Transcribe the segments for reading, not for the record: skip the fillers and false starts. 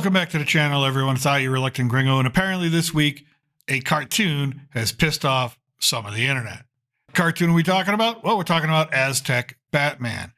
Welcome back to the channel, everyone. It's you Reluctant Gringo, and apparently this week, a cartoon has pissed off some of the internet. What cartoon are we talking about? Well, we're talking about Aztec Batman.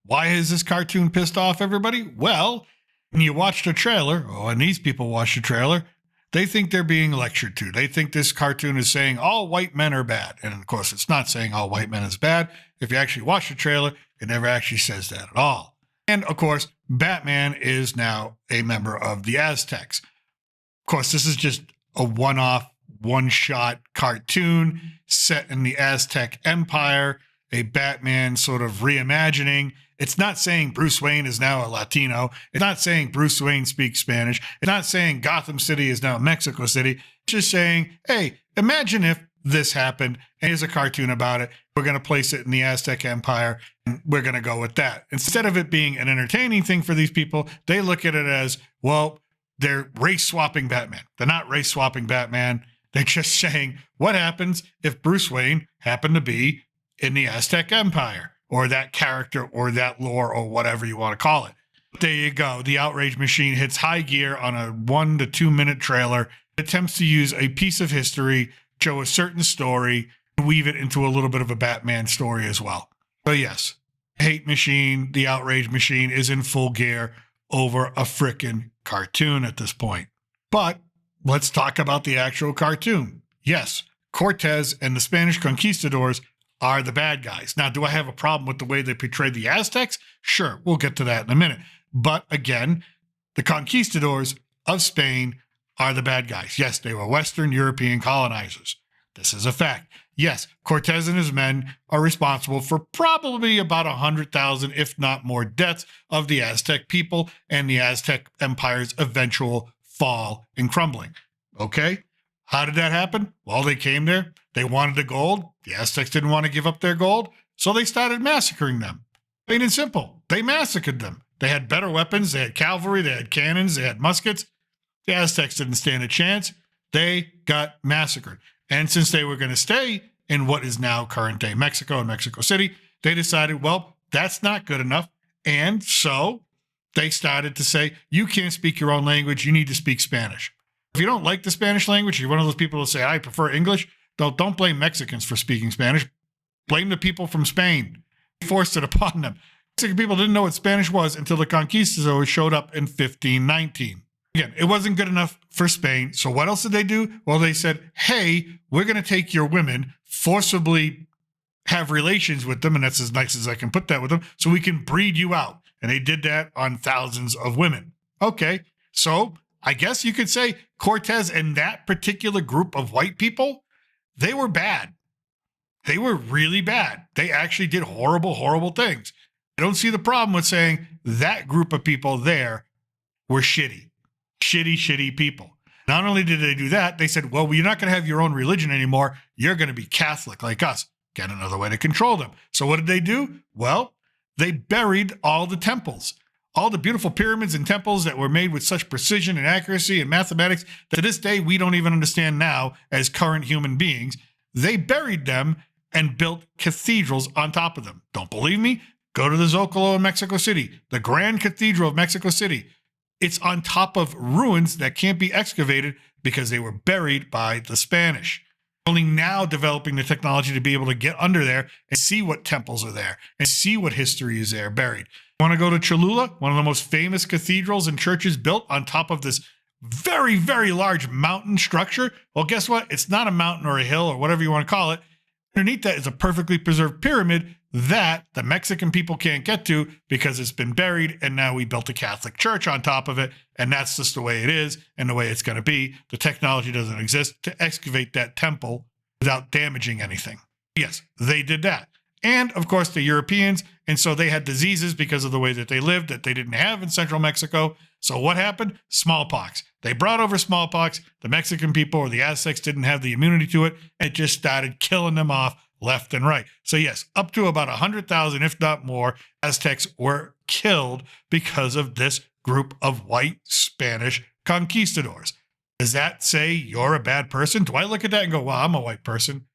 Why has this cartoon pissed off everybody? Well, when you watch the trailer, and these people watch the trailer, they think they're being lectured to. They think this cartoon is saying all white men are bad. And of course, it's not saying all white men is bad. If you actually watch the trailer, it never actually says that at all. And of course, Batman is now a member of the Aztecs. Of course, this is just a one-off, one-shot cartoon set in the Aztec Empire, a Batman sort of reimagining. It's not saying Bruce Wayne is now a Latino. It's not saying Bruce Wayne speaks Spanish. It's not saying Gotham City is now Mexico City. It's just saying, hey, imagine if this happened, and here's a cartoon about it. We're going to place it in the Aztec Empire, and we're going to go with that. Instead of it being an entertaining thing for these people, they look at it as, well, they're race-swapping Batman. They're not race-swapping Batman. They're just saying, what happens if Bruce Wayne happened to be in the Aztec Empire, or that character, or that lore, or whatever you want to call it. There you go. The Outrage machine hits high gear on a 1 to 2 minute trailer. It attempts to use a piece of history, show a certain story, and weave it into a little bit of a Batman story as well. So yes, hate machine, the Outrage machine is in full gear over a frickin' cartoon at this point. But let's talk about the actual cartoon. Yes, Cortes and the Spanish conquistadors are the bad guys. Now, do I have a problem with the way they portray the Aztecs? Sure, we'll get to that in a minute. But again, the conquistadors of Spain are the bad guys. Yes, they were Western European colonizers. This is a fact. Yes, Cortes and his men are responsible for probably about 100,000, if not more, deaths of the Aztec people and the Aztec Empire's eventual fall and crumbling. Okay? How did that happen? Well, they came there. They wanted the gold. The Aztecs didn't want to give up their gold, so they started massacring them. Plain and simple. They massacred them. They had better weapons. They had cavalry. They had cannons. They had muskets. The Aztecs didn't stand a chance. They got massacred. And since they were going to stay in what is now current-day Mexico and Mexico City, they decided, well, that's not good enough. And so they started to say, you can't speak your own language. You need to speak Spanish. If you don't like the Spanish language, you're one of those people who say, I prefer English, don't blame Mexicans for speaking Spanish. Blame the people from Spain. Forced it upon them. Mexican people didn't know what Spanish was until the conquistadors showed up in 1519. Again, it wasn't good enough for Spain. So what else did they do? Well, they said, hey, we're going to take your women, forcibly have relations with them, and that's as nice as I can put that with them, so we can breed you out. And they did that on thousands of women. Okay, so I guess you could say Cortes and that particular group of white people, they were bad. They were really bad. They actually did horrible, horrible things. I don't see the problem with saying that group of people there were shitty. Shitty people. Not only did they do that, they said, well, you're not going to have your own religion anymore. You're going to be Catholic like us. Get another way to control them. So what did they do? Well, they buried all the temples. All the beautiful pyramids and temples that were made with such precision and accuracy and mathematics that to this day we don't even understand now as current human beings. They buried them and built cathedrals on top of them. Don't believe me? Go to the Zocalo in Mexico City, the Grand Cathedral of Mexico City. It's on top of ruins that can't be excavated because they were buried by the Spanish. Only now developing the technology to be able to get under there and see what temples are there and see what history is there buried. Want to go to Cholula, one of the most famous cathedrals and churches built on top of this very, very large mountain structure? Well, guess what? It's not a mountain or a hill or whatever you want to call it. Underneath that is a perfectly preserved pyramid that the Mexican people can't get to because it's been buried, and now we built a Catholic church on top of it, and that's just the way it is and the way it's going to be. The technology doesn't exist to excavate that temple without damaging anything. Yes, they did that. And, of course, the Europeans, and so they had diseases because of the way that they lived that they didn't have in central Mexico. So what happened? Smallpox. They brought over smallpox. The Mexican people or the Aztecs didn't have the immunity to it. It just started killing them off left and right. So yes, up to about 100,000, if not more, Aztecs were killed because of this group of white Spanish conquistadors. Does that say you're a bad person? Do I look at that and go, well, I'm a white person?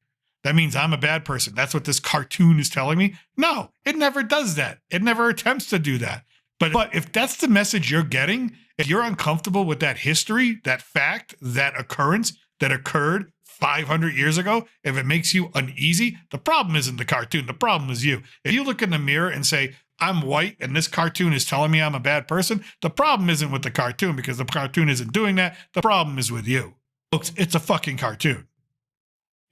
That means I'm a bad person. That's what this cartoon is telling me? No, it never does that. It never attempts to do that. But if that's the message you're getting, If you're uncomfortable with that history, that fact, that occurrence that occurred 500 years ago, if it makes you uneasy, the problem isn't the cartoon. The problem is you. If you look in the mirror and say, I'm white and this cartoon is telling me I'm a bad person, the problem isn't with the cartoon because the cartoon isn't doing that. The problem is with you. Folks, it's a fucking cartoon.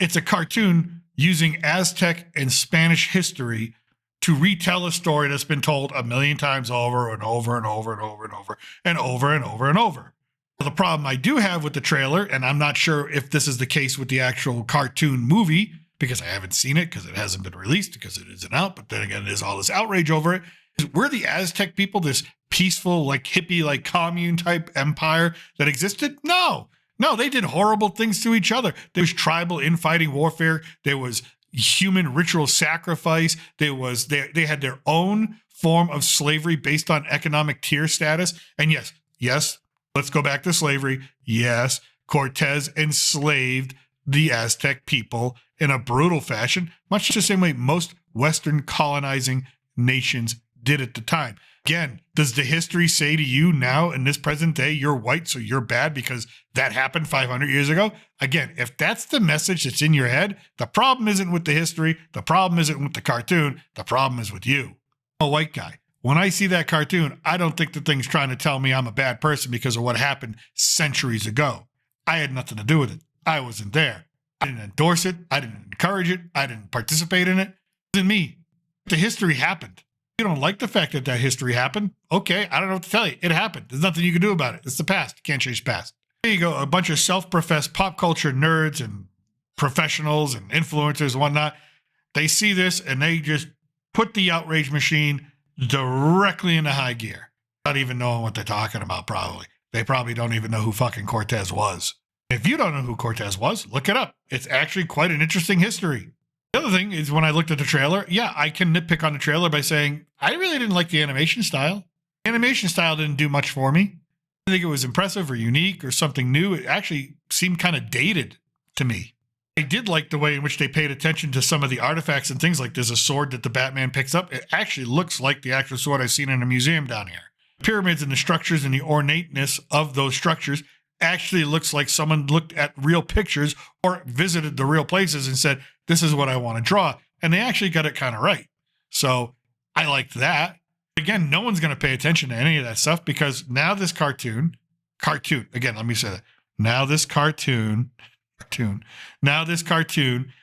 It's a cartoon using Aztec and Spanish history to retell a story that's been told a million times over and over and over and over and over and over and over and over. The problem I do have with the trailer, and I'm not sure if this is the case with the actual cartoon movie, because I haven't seen it because it hasn't been released because it isn't out, but then again, there's all this outrage over it. We're the Aztec people, this peaceful, like hippie, like commune type empire that existed? No, they did horrible things to each other. There was tribal infighting warfare. There was human ritual sacrifice. They had their own form of slavery based on economic tier status. And yes, let's go back to slavery. Yes, Cortes enslaved the Aztec people in a brutal fashion, much the same way most Western colonizing nations did at the time. Again, does the history say to you now in this present day, you're white, so you're bad because that happened 500 years ago? Again, if that's the message that's in your head, the problem isn't with the history. The problem isn't with the cartoon. The problem is with you. I'm a white guy. When I see that cartoon, I don't think the thing's trying to tell me I'm a bad person because of what happened centuries ago. I had nothing to do with it. I wasn't there. I didn't endorse it. I didn't encourage it. I didn't participate in it. It wasn't me. The history happened. You don't like the fact that history happened. Okay, I don't know what to tell you. It happened. There's nothing you can do about it. It's the past. You can't change the past. There you go. A bunch of self-professed pop culture nerds and professionals and influencers and whatnot. They see this and they just put the outrage machine directly into high gear. Not even knowing what they're talking about, probably. They probably don't even know who fucking Cortes was. If you don't know who Cortes was, look it up. It's actually quite an interesting history. The other thing is when I looked at the trailer, I can nitpick on the trailer by saying, I really didn't like the animation style. The animation style didn't do much for me. I think it was impressive or unique or something new. It actually seemed kind of dated to me. I did like the way in which they paid attention to some of the artifacts and things like there's a sword that the Batman picks up. It actually looks like the actual sword I've seen in a museum down here. Pyramids and the structures and the ornateness of those structures actually looks like someone looked at real pictures or visited the real places and said, this is what I want to draw. And they actually got it kind of right. So I liked that. Again, no one's going to pay attention to any of that stuff because now this cartoon, again, let me say that. Now this cartoon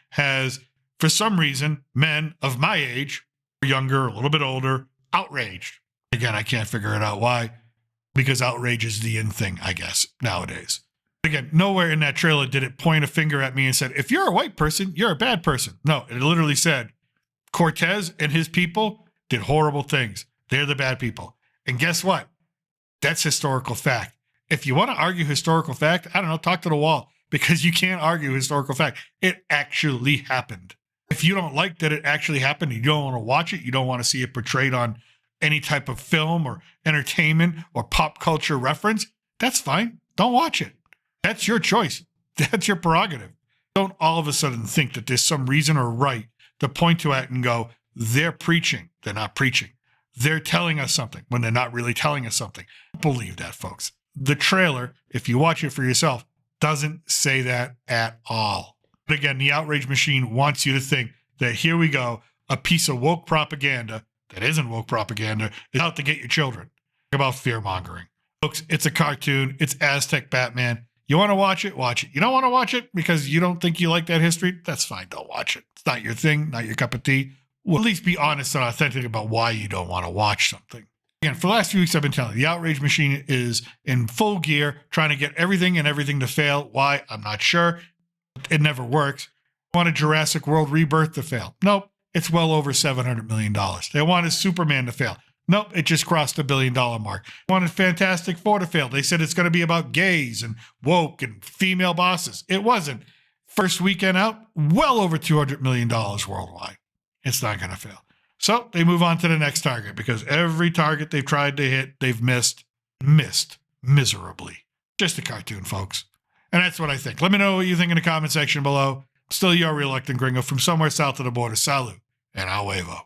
has, for some reason, men of my age, younger, a little bit older, outraged. Again, I can't figure it out why. Because outrage is the in thing, I guess, nowadays. Again, nowhere in that trailer did it point a finger at me and said, if you're a white person, you're a bad person. No, it literally said, Cortes and his people did horrible things. They're the bad people. And guess what? That's historical fact. If you want to argue historical fact, I don't know, talk to the wall. Because you can't argue historical fact. It actually happened. If you don't like that it actually happened, you don't want to watch it, you don't want to see it portrayed on any type of film or entertainment or pop culture reference, that's fine. Don't watch it. That's your choice. That's your prerogative. Don't all of a sudden think that there's some reason or right to point to it and go, they're preaching. They're not preaching. They're telling us something when they're not really telling us something. Don't believe that, folks. The trailer, if you watch it for yourself, doesn't say that at all. But again, the outrage machine wants you to think that here we go, a piece of woke propaganda that isn't woke propaganda is out to get your children. About fear-mongering. Folks, it's a cartoon. It's Aztec Batman. You want to watch it? Watch it. You don't want to watch it because you don't think you like that history? That's fine. Don't watch it. It's not your thing, not your cup of tea. Well, at least be honest and authentic about why you don't want to watch something. Again, for the last few weeks, I've been telling you, the outrage machine is in full gear, trying to get everything to fail. Why? I'm not sure. It never works. They want a Jurassic World rebirth to fail. Nope. It's well over $700 million. They wanted Superman to fail. Nope, it just crossed the $1 billion mark. They wanted Fantastic Four to fail. They said it's going to be about gays and woke and female bosses. It wasn't. First weekend out, well over $200 million worldwide. It's not going to fail. So they move on to the next target because every target they've tried to hit, they've missed miserably. Just a cartoon, folks. And that's what I think. Let me know what you think in the comment section below. Still your reluctant gringo from somewhere south of the border. Salud and al huevo.